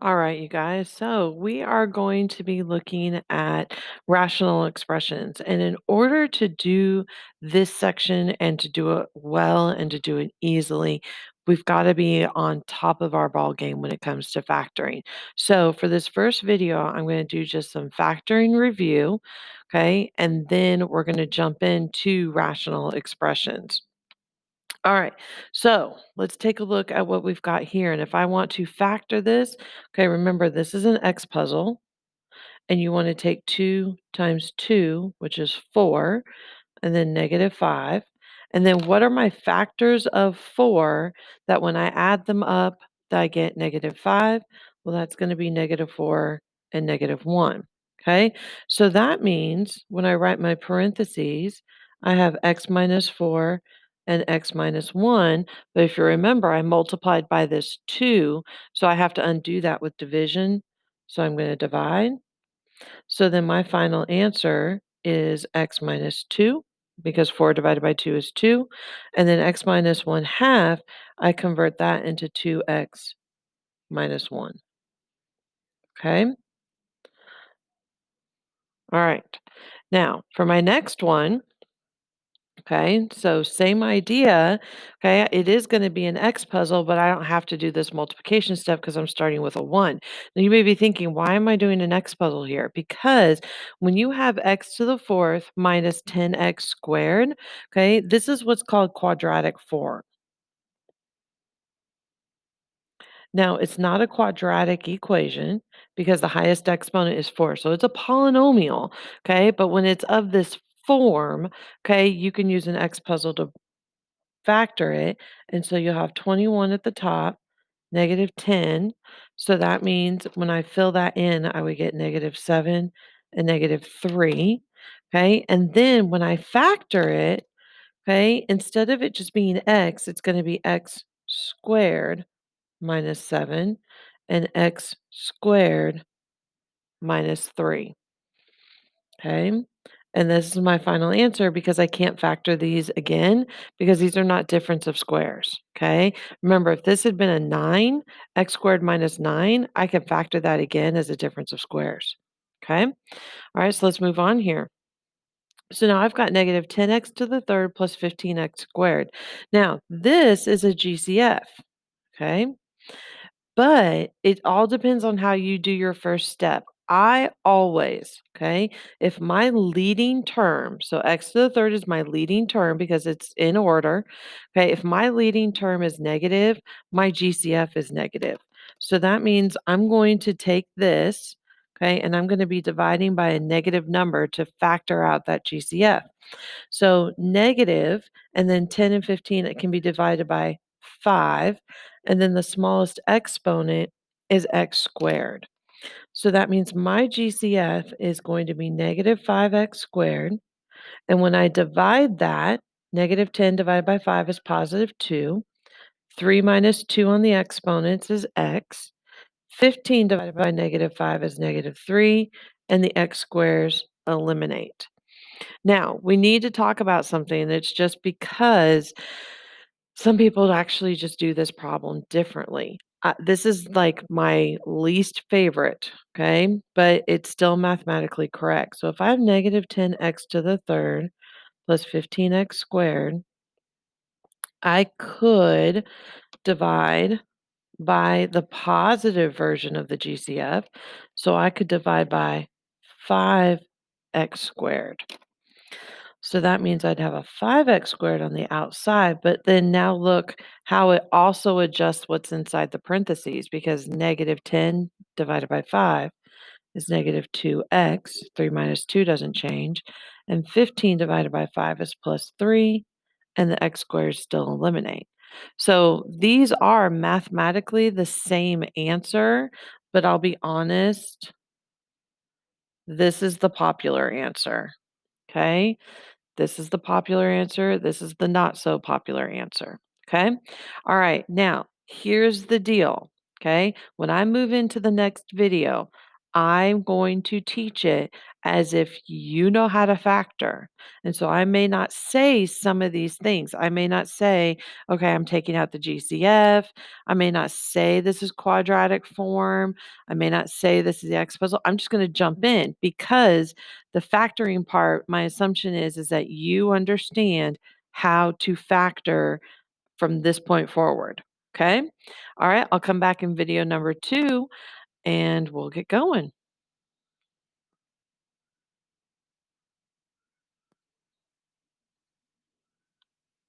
All right, you guys. So we are going to be looking at rational expressions. And in order to do this section and to do it well and to do it easily, we've got to be on top of our ball game when it comes to factoring. So for this first video, I'm going to do just some factoring review. Okay. And then we're going to jump into rational expressions. All right, so let's take a look at what we've got here. And if I want to factor this, okay, remember this is an X puzzle, and you want to take 2 times 2, which is 4, and then -5. And then what are my factors of 4 that when I add them up, that I get -5? Well, that's going to be -4 and -1. Okay, so that means when I write my parentheses, I have x minus 4 and x minus 1. But if you remember, I multiplied by this 2, so I have to undo that with division. So I'm going to divide. So then my final answer is x minus 2 because 4 divided by 2 is 2. And then x minus 1 half, I convert that into 2x minus 1. Okay? All right. Now, for my next one, okay, so same idea. Okay, it is going to be an X puzzle, but I don't have to do this multiplication step because I'm starting with a 1. Now you may be thinking, why am I doing an X puzzle here? Because when you have X to the fourth minus 10X squared, okay, this is what's called quadratic form. Now, it's not a quadratic equation because the highest exponent is 4. So it's a polynomial, okay? But when it's of this form, okay, you can use an X puzzle to factor it, and so you'll have 21 at the top, -10. So that means when I fill that in, I would get -7 and -3, okay? And then when I factor it, okay, instead of it just being x, it's gonna be x squared minus 7 and x squared minus 3. Okay. And this is my final answer because I can't factor these again because these are not difference of squares. Okay. Remember, if this had been a 9, x squared minus 9, I can factor that again as a difference of squares. Okay. All right. So let's move on here. So now I've got negative 10x to the third plus 15x squared. Now, this is a GCF. Okay. But it all depends on how you do your first step. I always, okay, if my leading term, so x to the third is my leading term because it's in order. Okay, if my leading term is negative, my GCF is negative. So that means I'm going to take this, okay, and I'm going to be dividing by a negative number to factor out that GCF. So negative, and then 10 and 15, it can be divided by 5. And then the smallest exponent is x squared. So that means my GCF is going to be negative 5x squared. And when I divide that, negative 10 divided by 5 is positive 2. 3 minus 2 on the exponents is x. 15 divided by negative 5 is negative 3. And the x squares eliminate. Now, we need to talk about something that's just because some people actually just do this problem differently. This is like my least favorite, okay? But it's still mathematically correct. So if I have negative 10x to the third plus 15x squared, I could divide by the positive version of the GCF. So I could divide by 5x squared. So that means I'd have a 5x squared on the outside, but then now look how it also adjusts what's inside the parentheses because negative 10 divided by 5 is negative 2x. 3 minus 2 doesn't change. And 15 divided by 5 is plus 3, and the x squares still eliminate. So these are mathematically the same answer, but I'll be honest, this is the popular answer. Okay. This is the popular answer. This is the not so popular answer. Okay. All right. Now, here's the deal. Okay. When I move into the next video, I'm going to teach it as if you know how to factor. And so I may not say some of these things. I may not say, okay, I'm taking out the GCF. I may not say this is quadratic form. I may not say this is the exponential. I'm just going to jump in because the factoring part, my assumption is that you understand how to factor from this point forward. Okay. All right. I'll come back in video number 2 and we'll get going.